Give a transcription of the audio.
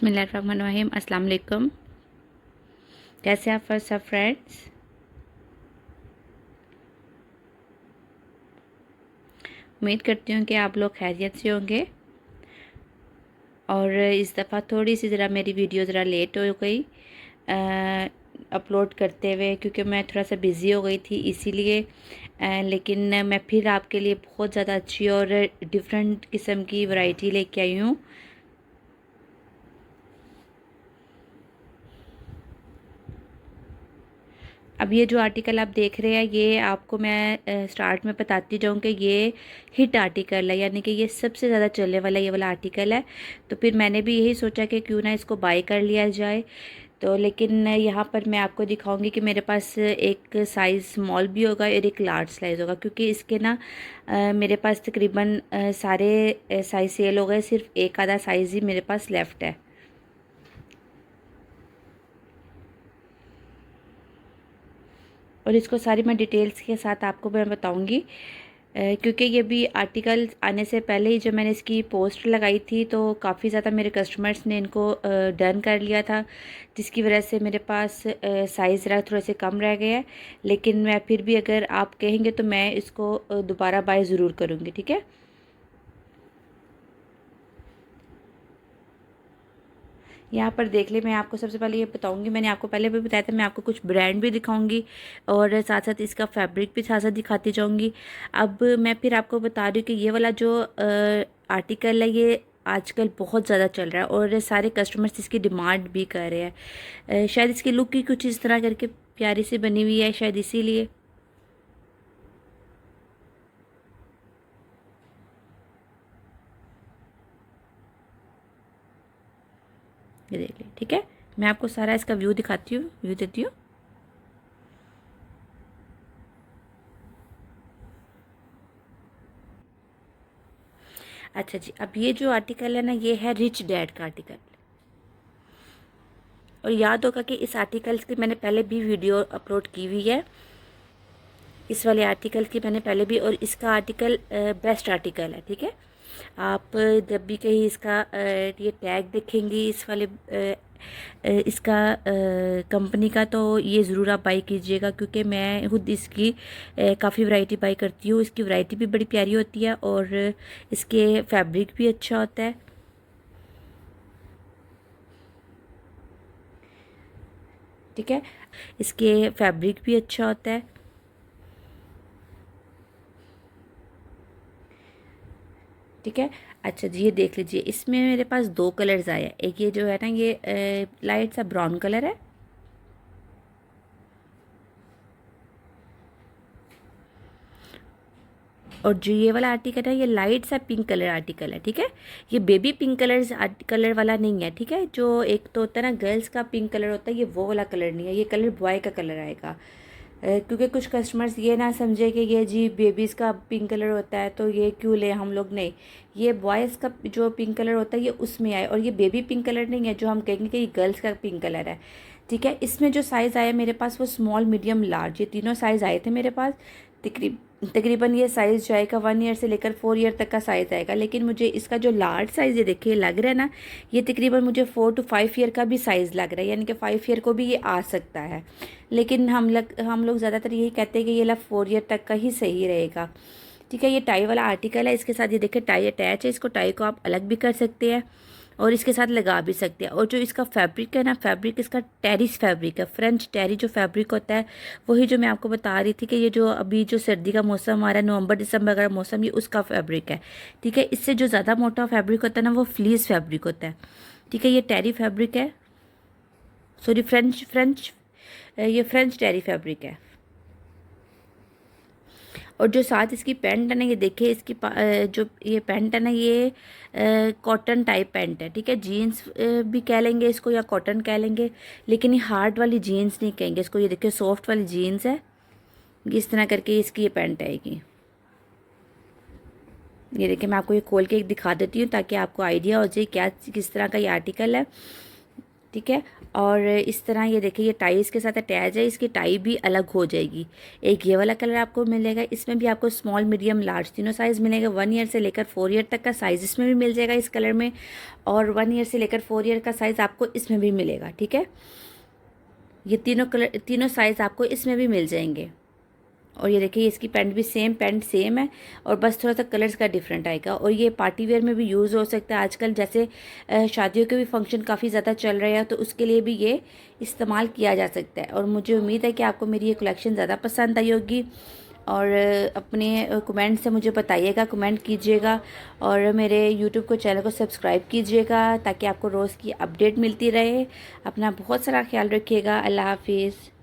बिस्मिल्लाहिर्रहमानिर्रहीम। अस्सलाम वालेकुम। कैसे आप सब फ्रेंड्स? उम्मीद करती हूँ कि आप लोग खैरियत से होंगे। और इस दफ़ा थोड़ी सी ज़रा मेरी वीडियो ज़रा लेट हो गई अपलोड करते हुए, क्योंकि मैं थोड़ा सा बिज़ी हो गई थी इसीलिए। लेकिन मैं फिर आपके लिए बहुत ज़्यादा अच्छी और डिफरेंट किस्म की वैरायटी लेके आई हूँ। अब ये जो आर्टिकल आप देख रहे हैं, ये आपको मैं स्टार्ट में बताती जाऊँ कि ये हिट आर्टिकल है, यानी कि ये सबसे ज़्यादा चलने वाला ये वाला आर्टिकल है। तो फिर मैंने भी यही सोचा कि क्यों ना इसको बाय कर लिया जाए। तो लेकिन यहाँ पर मैं आपको दिखाऊंगी कि मेरे पास एक साइज़ स्मॉल भी होगा और एक लार्ज साइज़ होगा, क्योंकि इसके ना मेरे पास तकरीबन सारे साइज़ सेल हो गए, सिर्फ एक आधा साइज़ ही मेरे पास लेफ़्ट है। और इसको सारी मैं डिटेल्स के साथ आपको मैं बताऊंगी, क्योंकि ये भी आर्टिकल आने से पहले ही जब मैंने इसकी पोस्ट लगाई थी तो काफ़ी ज़्यादा मेरे कस्टमर्स ने इनको डन कर लिया था, जिसकी वजह से मेरे पास साइज़ रहा थोड़ा से कम रह गया है। लेकिन मैं फिर भी अगर आप कहेंगे तो मैं इसको दोबारा बाय ज़रूर करूँगी, ठीक है। यहाँ पर देख ले, मैं आपको सबसे पहले ये बताऊंगी, मैंने आपको पहले भी बताया था, मैं आपको कुछ ब्रांड भी दिखाऊंगी और साथ साथ इसका फैब्रिक भी साथ साथ दिखाती जाऊंगी। अब मैं फिर आपको बता रही हूँ कि ये वाला जो आर्टिकल है ये आजकल बहुत ज़्यादा चल रहा है और सारे कस्टमर्स इसकी डिमांड भी कर रहे हैं। शायद इसकी लुक ही कुछ इस तरह करके प्यारी सी बनी हुई है, शायद इसीलिए। ये देख लें, ठीक है। मैं आपको सारा इसका व्यू दिखाती हूँ, व्यू देती हूँ। अच्छा जी, अब ये जो आर्टिकल है ना, ये है रिच डैड का आर्टिकल। और याद होगा कि इस आर्टिकल की मैंने पहले भी वीडियो अपलोड की हुई है, इस वाले आर्टिकल की मैंने पहले भी। और इसका आर्टिकल बेस्ट आर्टिकल है, ठीक है। आप जब भी कहीं इसका ये टैग देखेंगी इस वाले इसका कंपनी का, तो ये ज़रूर आप बाई कीजिएगा, क्योंकि मैं खुद इसकी काफ़ी वैरायटी बाई करती हूँ। इसकी वैरायटी भी बड़ी प्यारी होती है और इसके फैब्रिक भी अच्छा होता है, ठीक है। इसके फैब्रिक भी अच्छा होता है, ठीक है। अच्छा जी, ये देख लीजिए, इसमें मेरे पास दो कलर्स आए हैं। एक ये जो है ना, ये लाइट सा ब्राउन कलर है, और जो ये वाला आर्टिकल है ये लाइट सा पिंक कलर आर्टिकल है, ठीक है। ये बेबी पिंक कलर वाला नहीं है, ठीक है। जो एक तो होता है ना गर्ल्स का पिंक कलर होता है, ये वो वाला कलर नहीं है, ये कलर बॉय का कलर आएगा। क्योंकि कुछ कस्टमर्स ये ना समझे कि ये जी बेबीज़ का पिंक कलर होता है तो ये क्यों ले हम लोग, नहीं। ये बॉयज़ का जो पिंक कलर होता है ये उसमें आए, और ये बेबी पिंक कलर नहीं है जो हम कहेंगे कि ये गर्ल्स का पिंक कलर है, ठीक है। इसमें जो साइज़ आया मेरे पास वो स्मॉल मीडियम लार्ज, ये तीनों साइज़ आए थे मेरे पास। तकरीबन ये साइज़ जाएगा 1 ईयर से लेकर 4 ईयर तक का साइज़ आएगा। लेकिन मुझे इसका जो लार्ज साइज़ ये देखिए लग रहा है ना, ये तकरीबन मुझे 4 to 5 ईयर का भी साइज़ लग रहा है, यानी कि 5 ईयर को भी ये आ सकता है। लेकिन हम लोग ज़्यादातर यही कहते हैं कि ये ला 4 ईयर तक का ही सही रहेगा, ठीक है। ये टाई वाला आर्टिकल है, इसके साथ ये देखिए टाई अटैच है, इसको टाई को आप अलग भी कर सकते हैं और इसके साथ लगा भी सकते हैं। और जो इसका फैब्रिक है ना, फैब्रिक इसका टेरिस फैब्रिक है, फ्रेंच टेरी जो फैब्रिक होता है वही जो मैं आपको बता रही थी कि ये जो अभी जो सर्दी का मौसम आ रहा है, नवंबर दिसंबर का मौसम, ये उसका फैब्रिक है, ठीक है। इससे जो ज़्यादा मोटा फैब्रिक होता है ना वो फ्लीस फैब्रिक होता है, ठीक है। ये टेरी फैब्रिक है, सॉरी फ्रेंच फ्रेंच ये फ्रेंच टेरी फैब्रिक है। और जो साथ इसकी पैंट है ना, ये देखिए इसकी जो ये पैंट है ना, ये कॉटन टाइप पैंट है, ठीक है। जीन्स भी कह लेंगे इसको या कॉटन कह लेंगे, लेकिन ये हार्ड वाली जीन्स नहीं कहेंगे इसको। ये देखिए सॉफ्ट वाली जीन्स है, इस तरह करके इसकी ये पैंट आएगी। ये देखिए मैं आपको ये खोल के दिखा देती हूँ ताकि आपको आइडिया हो जाए क्या किस तरह का ये आर्टिकल है, ठीक है। और इस तरह ये देखिए ये टाई इसके साथ अटैच है, इसकी टाई भी अलग हो जाएगी। एक ये वाला कलर आपको मिलेगा, इसमें भी आपको स्मॉल मीडियम लार्ज तीनों साइज़ मिलेगा। 1 ईयर से लेकर 4 ईयर तक का साइज़ इसमें भी मिल जाएगा इस कलर में, और 1 ईयर से लेकर 4 ईयर का साइज़ आपको इसमें भी मिलेगा, ठीक है। ये तीनों कलर तीनों साइज़ आपको इसमें भी मिल जाएंगे। और ये देखिए इसकी पैंट सेम है, और बस थोड़ा सा कलर्स का डिफरेंट आएगा। और ये पार्टी वेयर में भी यूज़ हो सकता है। आजकल जैसे शादियों के भी फंक्शन काफ़ी ज़्यादा चल रहे हैं, तो उसके लिए भी ये इस्तेमाल किया जा सकता है। और मुझे उम्मीद है कि आपको मेरी ये कलेक्शन ज़्यादा पसंद आई होगी। और अपने कमेंट से मुझे बताइएगा, कमेंट कीजिएगा, और मेरे यूट्यूब को चैनल को सब्सक्राइब कीजिएगा ताकि आपको रोज़ की अपडेट मिलती रहे। अपना बहुत सारा ख्याल रखिएगा। अल्लाह हाफिज़।